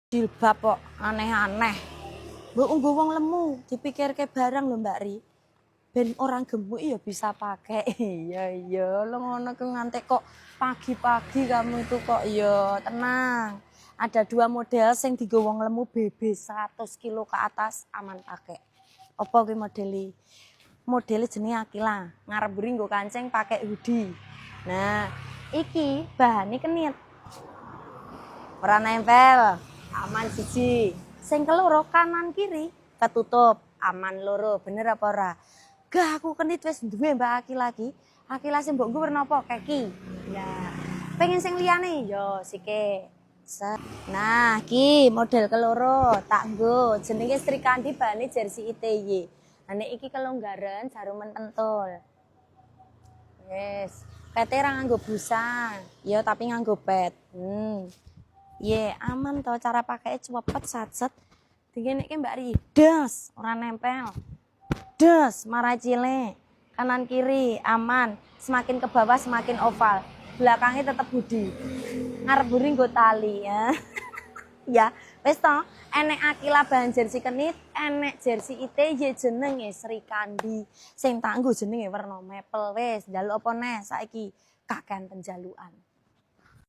Jilbab kok aneh-aneh. Mbok nggo wong lemu dipikirke barang lho Mbak Ri. Ben orang gemuk ya bisa pakai. Iya lo ngono ku ngantek kok pagi-pagi kamu itu kok ya tenang. Ada 2 model sing dienggo wong lemu BB 100 kilo ke atas aman pakai. Apa kuwi modele jenenge Akila. Ngarep mburi nggo kancing pakai hoodie. Nah, iki bahane kenit. Ora nempel, aman siji. Sing keloro kanan kiri ketutup, aman loro. Bener apa ora? Gah aku kenit wis duwe Mbak Aki lagi. Akila sing mbok nggo werna apa? Keki. Ya. Pengen sing liyane? Yo sike. Nah, ki model keloro tak nggo. Jenenge Sri Kandi bahane jersey ITY. Nah nek iki kelonggaran jarumen pentul. Wes, pete ra nganggo busa. Ya tapi nganggo pet. Aman to cara pakai cepet satset. Dingene iki Mbak Ri, des, ora nempel. Des, marah cilik. Kanan kiri aman, semakin ke bawah semakin oval. Belakangnya tetap hoodie. Ngarep mburi nggo tali ya. Ya, wis to, enek Akila bahan jersey kenit, enek jersey ITY jenenge Sri Kandi. Sing tak nggo jenenge werna maple wis, njaluk apa neh saiki kakean penjalukan.